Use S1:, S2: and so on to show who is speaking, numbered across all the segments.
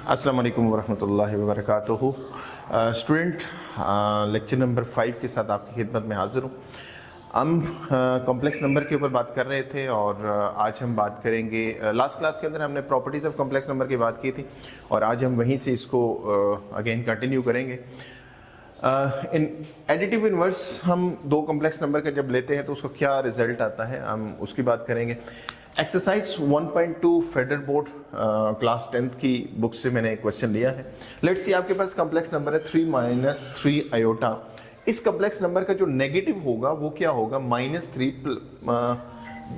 S1: अस्सलाम वालेकुम वरहमतुल्लाहि वबरकातुहू। स्टूडेंट, लेक्चर नंबर 5 के साथ आपकी खिदमत में हाज़िर हूँ। हम कॉम्प्लेक्स नंबर के ऊपर बात कर रहे थे और आज हम बात करेंगे। लास्ट क्लास के अंदर हमने प्रॉपर्टीज़ ऑफ कॉम्प्लेक्स नंबर की बात की थी और आज हम वहीं से इसको अगेन कंटिन्यू करेंगे। इन एडिटिव इन्वर्स हम दो कॉम्प्लेक्स नंबर का जब लेते हैं तो उसका क्या रिजल्ट आता है, हम उसकी बात करेंगे। Exercise 1.2 fader board class 10th की बुक से मैंने एक क्वेश्चन लिया है। लेट्स सी, आपके पास कॉम्प्लेक्स नंबर है 3 माइनस 3 आयोटा। इस कॉम्प्लेक्स नंबर का जो नेगेटिव होगा वो क्या होगा, -3।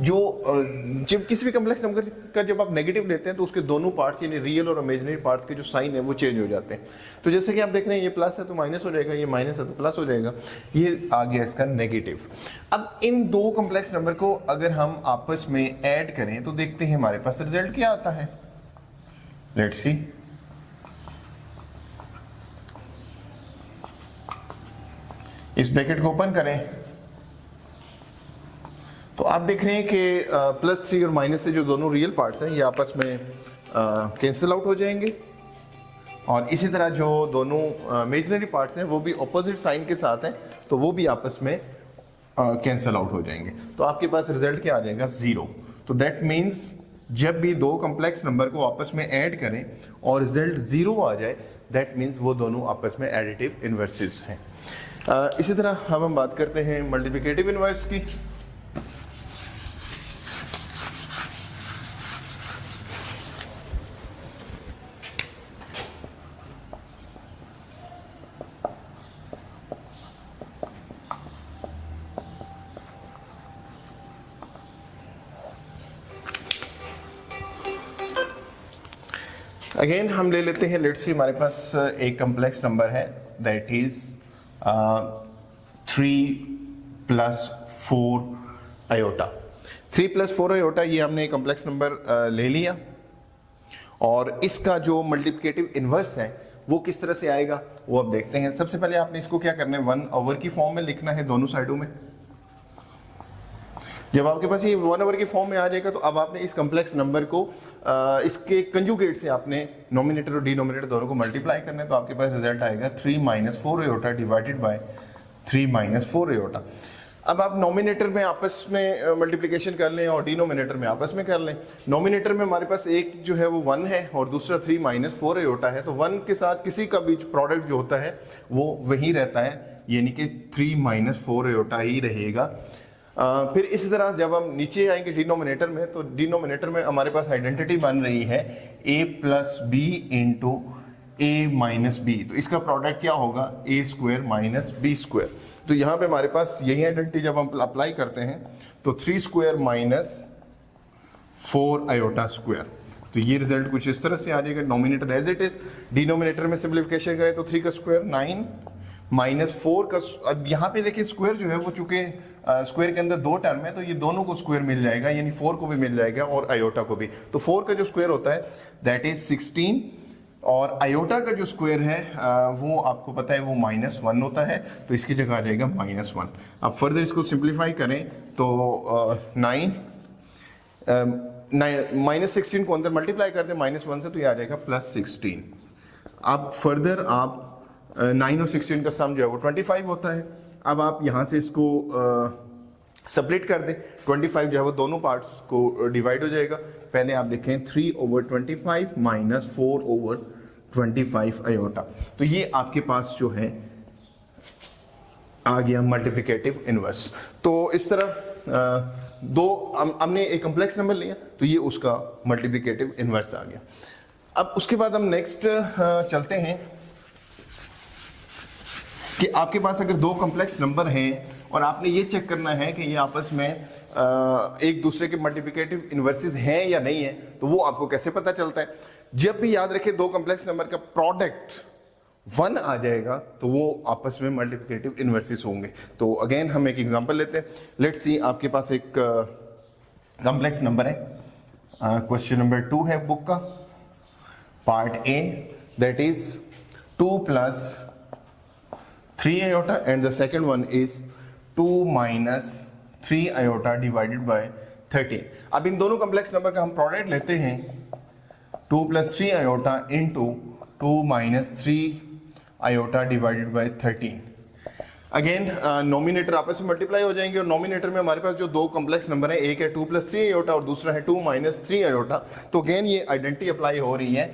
S1: जब किसी भी कॉम्प्लेक्स नंबर का जब आप नेगेटिव लेते हैं तो उसके दोनों पार्ट्स यानी रियल और इमेजिनरी पार्ट्स के जो साइन है वो चेंज हो जाते हैं। तो जैसे कि आप देख रहे हैं ये प्लस है तो माइनस हो जाएगा, ये माइनस है तो प्लस हो जाएगा, ये आ गया इसका नेगेटिव। अब इन दो कॉम्प्लेक्स नंबर को अगर हम आपस में ऐड करें तो देखते हैं हमारे पास रिजल्ट क्या आता है। लेट्स सी, इस ब्रैकेट को ओपन करें तो आप देख रहे हैं कि +3 और माइनस से जो दोनों रियल पार्ट्स हैं ये आपस में कैंसिल आउट हो जाएंगे और इसी तरह जो दोनों इमेजिनरी पार्ट्स हैं वो भी ऑपोजिट साइन के साथ हैं तो वो भी आपस में कैंसिल आउट हो जाएंगे। तो आपके पास रिजल्ट क्या आ जाएगा, 0। तो दैट मीन्स जब भी दो कॉम्प्लेक्स नंबर को आपस में ऐड करें और रिजल्ट 0 आ जाए, दैट मीन्स वो दोनों आपस में एडिटिव इन्वर्सेस हैं। इसी तरह अब हम बात करते हैं मल्टीप्लिकेटिव इन्वर्स की। अगेन हम ले लेते हैं, लेट्स सी हमारे पास एक कॉम्प्लेक्स नंबर है दैट इज 3 + 4 आयोटा। 3 + 4 आयोटा ये हमने एक कॉम्प्लेक्स नंबर ले लिया और इसका जो मल्टीप्लिकेटिव इन्वर्स है वो किस तरह से आएगा वो अब देखते हैं। सबसे पहले आपने इसको क्या करना है, 1/, की फॉर्म में लिखना है दोनों साइडों में। जब आपके पास ये 1/, की फॉर्म में आ जाएगा तो अब आपने इस कॉम्प्लेक्स नंबर को इसके कंजुगेट से आपने नोमिनेटर और डिनोमिनेटर दोनों को मल्टीप्लाई करना है। तो आपके पास रिजल्ट आएगा 3 - 4 आयोटा डिवाइडेड बाय 3 - 4 आयोटा। अब आप नोमिनेटर में आपस में मल्टीप्लिकेशन कर लें और डिनोमिनेटर में आपस में कर लें। नोमिनेटर में हमारे पास एक जो है वो 1 है और दूसरा 3 - 4 आयोटा है, तो 1 के साथ किसी का भी प्रोडक्ट जो होता है वो वही रहता है, यानी कि 3 - 4 आयोटा ही रहेगा। फिर इसी तरह जब हम नीचे आएंगे डिनोमिनेटर में, तो डिनोमिनेटर में हमारे पास आइडेंटिटी बन रही है a + b × a - b। तो इसका प्रोडक्ट क्या होगा, a² - b²। तो यहाँ पे हमारे पास यही आइडेंटिटी जब हम अप्लाई करते हैं तो 3² - 4 आयोटा²। तो ये रिजल्ट कुछ इस तरह से आ जाएगा। Numerator as it is, denominator में सिंप्लीफिकेशन करें तो 3 का स्क्वायर 9 - 4 का। अब यहाँ पे देखिए स्क्वायर जो है वो चूंकि स्क्वायर के अंदर दो टर्म है तो ये दोनों को स्क्वायर मिल जाएगा, यानी 4 को भी मिल जाएगा और आयोटा को भी। तो 4 का जो स्क्वायर होता है दैट इज 16 और आयोटा का जो स्क्वायर है वो आपको पता है वो -1 होता है, तो इसकी जगह आ जाएगा -1। अब फर्दर इसको सिंप्लीफाई करें तो 16 को अंदर मल्टीप्लाई कर दें -1 से तो ये आ जाएगा +16। अब फर्दर आप 9 और 16 का सम जो है वो 25 होता है। अब आप यहाँ से इसको स्प्लिट कर दें, 25 जो है वो दोनों पार्ट्स को डिवाइड हो जाएगा। पहले आप देखें 3/25 - 4/25 आयोटा। तो ये आपके पास जो है आ गया मल्टीप्लिकेटिव इन्वर्स। तो इस तरह दो हमने एक कॉम्प्लेक्स नंबर लिया तो ये उसका मल्टीप्लिकेटिव इन्वर्स आ गया। अब उसके बाद हम नेक्स्ट चलते हैं कि आपके पास अगर दो कॉम्प्लेक्स नंबर हैं और आपने ये चेक करना है कि ये आपस में एक दूसरे के मल्टीप्लिकेटिव इन्वर्सेस हैं या नहीं है, तो वो आपको कैसे पता चलता है। जब भी याद रखें दो कॉम्प्लेक्स नंबर का प्रोडक्ट 1 आ जाएगा तो वो आपस में मल्टीप्लिकेटिव इन्वर्सेस होंगे। तो अगेन हम एक एग्जांपल लेते हैं। लेट्स सी, आपके पास एक कॉम्प्लेक्स नंबर है, क्वेश्चन नंबर 2 है बुक का, part A, that is 2 + 3 iota and the second one is 2 - 3 iota divided by 13। अब इन दोनों कॉम्प्लेक्स नंबर का हम प्रोडक्ट लेते हैं 2 + 3 iota into 2 - 3 iota divided by 13। Again nominator आपस में मल्टीप्लाई हो जाएंगे और नोमिनेटर में हमारे पास जो दो कॉम्प्लेक्स नंबर है, एक है 2 + 3 आयोटा और दूसरा है 2 - 3 आयोटा। तो अगेन ये आइडेंटिटी अप्लाई हो रही है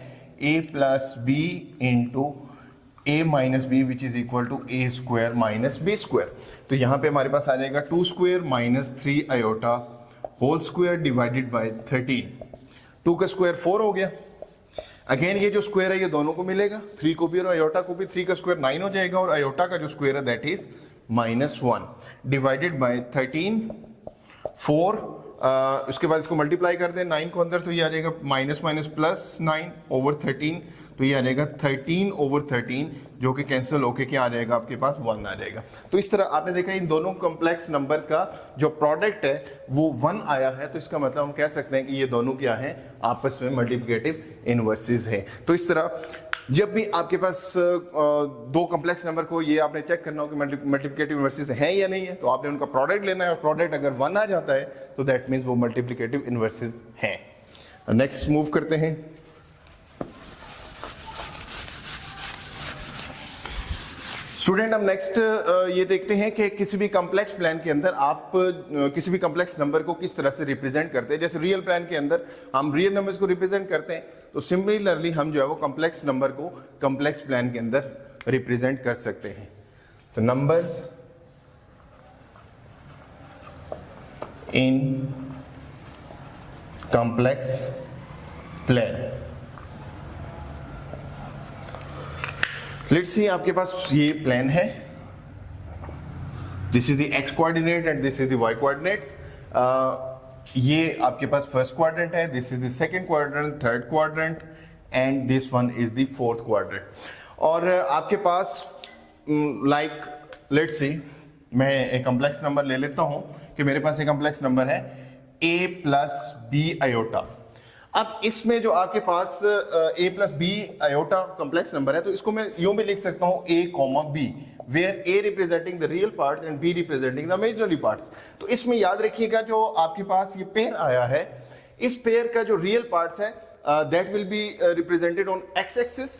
S1: a + b into a - b which is equal to a² - b²। तो यहाँ पे हमारे पास आ जाएगा 2² - 3 iota whole square divided by 13। 2 का स्क्वायर 4 हो गया। अगेन ये जो स्क्वायर है ये दोनों को मिलेगा, 3 को भी और आयोटा को भी। 3 का स्क्वायर 9 हो जाएगा और आयोटा का जो स्क्वायर है दैट इज -1 डिवाइडेड बाय 13 4। उसके बाद इसको मल्टीप्लाई कर दें 9 को अंदर, तो ये आ जाएगा -+9 ओवर 13। तो ये आ जाएगा 13 ओवर 13 जो कि कैंसिल होके क्या आ जाएगा आपके पास 1 आ जाएगा। तो इस तरह आपने देखा इन दोनों कॉम्प्लेक्स नंबर का जो प्रोडक्ट है वो 1 आया है। तो इसका मतलब हम कह सकते हैं कि ये दोनों क्या है, आपस में मल्टीप्लिकेटिव इनवर्सेस है। तो इस तरह जब भी आपके पास दो कॉम्प्लेक्स नंबर को ये आपने चेक करना हो कि मल्टीप्लिकेटिव इनवर्सेस है या नहीं है, तो आपने उनका प्रोडक्ट लेना है और प्रोडक्ट अगर 1 आ जाता है तो दैट मीन्स वो मल्टीप्लिकेटिव इनवर्सेस है। नेक्स्ट मूव करते हैं। स्टूडेंट हम नेक्स्ट ये देखते हैं कि किसी भी कॉम्प्लेक्स प्लान के अंदर आप किसी भी कॉम्प्लेक्स नंबर को किस तरह से रिप्रेजेंट करते हैं। जैसे रियल प्लान के अंदर हम रियल नंबर्स को रिप्रेजेंट करते हैं, तो सिमिलरली हम जो है वो कॉम्प्लेक्स नंबर को कॉम्प्लेक्स प्लान के अंदर रिप्रेजेंट कर सकते हैं। तो numbers in complex plane, let's see आपके पास ये प्लान है, this is the x coordinate and this is the y coordinate. ये आपके पास फर्स्ट क्वाड्रेंट है, this is the second quadrant, third quadrant and this one is the fourth quadrant. और आपके पास लाइक लेट्स सी मैं एक complex number ले लेता हूं कि मेरे पास एक कॉम्प्लेक्स नंबर है a + b आयोटा। अब इसमें जो आपके पास a + b iota complex number है, तो इसको मैं यूं भी लिख सकता हूं a, b, where a representing the real parts and b representing the imaginary parts. तो इसमें याद रखिएगा जो आपके पास ये पेयर आया है, इस पेयर का जो रियल पार्ट्स है that will be represented on x axis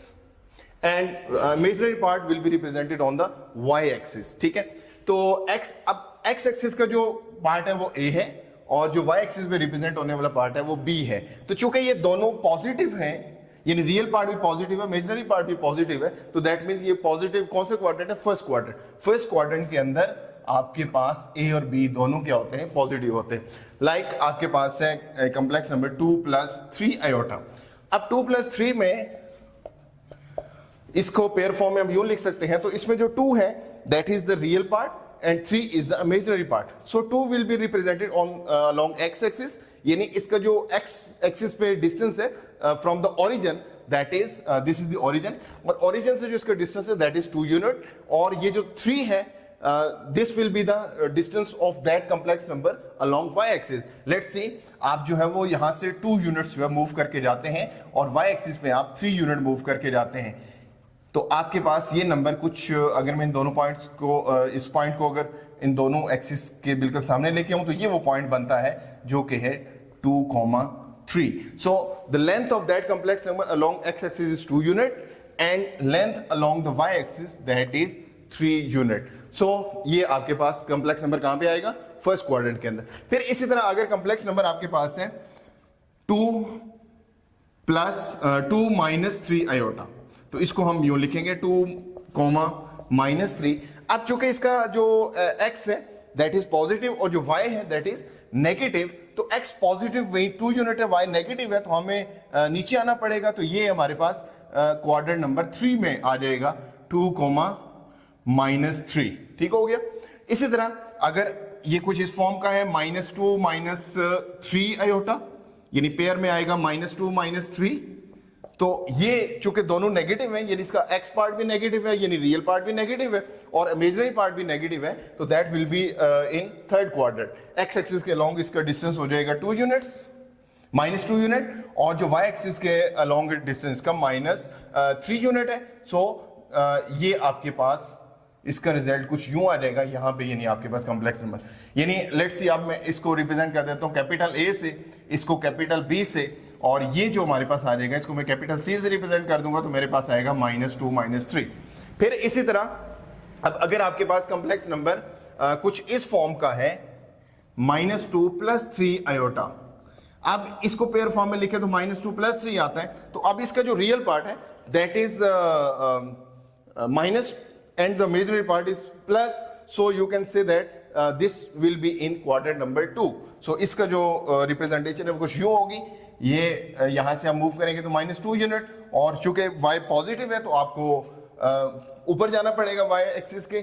S1: and imaginary part will be represented on the y axis. ठीक है, तो अब x एक्सिस का जो पार्ट है वो a है और जो y एक्सिस में रिप्रेजेंट होने वाला पार्ट है वो b है। तो चूंकि ये दोनों पॉजिटिव हैं, यानी रियल पार्ट भी पॉजिटिव है, इमेजिनरी पार्ट भी पॉजिटिव है, तो दैट मींस ये पॉजिटिव कौन सा क्वाड्रेंट है, फर्स्ट क्वाड्रेंट। फर्स्ट क्वाड्रेंट के अंदर आपके पास a और b दोनों क्या होते हैं, पॉजिटिव होते हैं। लाइक आपके पास है कॉम्प्लेक्स नंबर 2 + 3 आयोटा। अब 2 + 3 में इसको पेयर फॉर्म में हम यूं लिख सकते हैं, तो इसमें जो 2 है that is the real part and 3 is the imaginary part. So 2 will be represented on along x axis, यानी इसका जो x axis पे distance है from the origin, that is this is the origin, और origin से जो इसका distance है that is 2 unit, और ये जो 3 है this will be the distance of that complex number along y axis. Let's see आप जो है वो यहाँ से 2 units जो है मूव करके जाते हैं और y axis पे आप 3 unit मूव करके जाते हैं। तो आपके पास ये नंबर कुछ, अगर मैं इन दोनों पॉइंट्स को, इस पॉइंट को अगर इन दोनों एक्सिस के बिल्कुल सामने लेके आऊं तो ये वो पॉइंट बनता है जो कि है 2,3। So the length of that complex number along x axis is 2 unit and length along the y axis that is 3 unit. So ये आपके पास कॉम्प्लेक्स नंबर कहां पे आएगा, फर्स्ट क्वाड्रेंट के अंदर। फिर इसी तरह अगर कॉम्प्लेक्स नंबर आपके पास है 2 - 3 आयोटा, तो इसको हम यूं लिखेंगे 2, -3। अब चूंकि इसका जो x है दैट इज पॉजिटिव और जो y है दैट इज नेगेटिव, तो x पॉजिटिव वही 2 यूनिट है, y नेगेटिव है, तो हमें नीचे आना पड़ेगा। तो ये हमारे पास क्वाड्रेंट नंबर 3 में आ जाएगा 2, -3। ठीक हो गया। इसी तरह अगर ये कुछ इस फॉर्म का है -2 - 3 आयोटा, यानी पेयर में आएगा -2 - 3, तो ये चूंकि दोनों नेगेटिव हैं, यानी इसका x पार्ट भी नेगेटिव है, यानी रियल पार्ट भी नेगेटिव है और इमेजिनरी पार्ट भी नेगेटिव है, तो that will be in third quadrant. x axis के अलोंग इसका डिस्टेंस हो जाएगा 2 यूनिट्स, -2 यूनिट, और जो y एक्सिस के अलोंग डिस्टेंस का -3 यूनिट है। सो ये आपके पास इसका रिजल्ट कुछ यूं आ जाएगा यहाँ पे, यानी आपके पास कॉम्प्लेक्स नंबर, यानी लेट्स सी अब मैं इसको रिप्रेजेंट कर देता हूँ कैपिटल A से, इसको कैपिटल B से, और ये जो हमारे पास आ जाएगा इसको मैं कैपिटल सी से रिप्रेजेंट कर दूंगा, तो मेरे पास आएगा -2 -3। फिर इसी तरह अब अगर आपके पास कॉम्प्लेक्स नंबर कुछ इस फॉर्म का है -2 + 3 आयोटा, अब इसको पेयर फॉर्म में लिखे तो -2 + 3 आता है। तो अब इसका जो रियल पार्ट है that is minus and the imaginary part is plus, so you can say that this will be in quadrant number 2। सो इसका जो रिप्रेजेंटेशन है वो कुछ यूं होगी, ये यहां से हम मूव करेंगे तो -2 यूनिट, और चूंकि y पॉजिटिव है तो आपको ऊपर जाना पड़ेगा y एक्सिस के,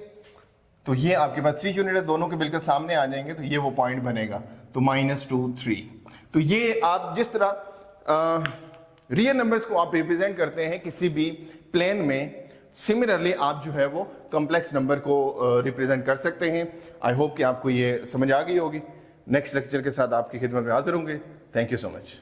S1: तो ये आपके पास 3 यूनिट है, दोनों के बिल्कुल सामने आ जाएंगे, तो ये वो पॉइंट बनेगा, तो -2 3। तो ये आप जिस तरह रियल नंबर्स को आप रिप्रेजेंट करते हैं किसी भी प्लेन में, सिमिलरली आप जो है वो कॉम्प्लेक्स नंबर को रिप्रेजेंट कर सकते हैं। आई होप कि आपको ये समझ आ गई होगी। नेक्स्ट लेक्चर के साथ आपकी खिदमत में हाजिर होंगे। Thank you so much.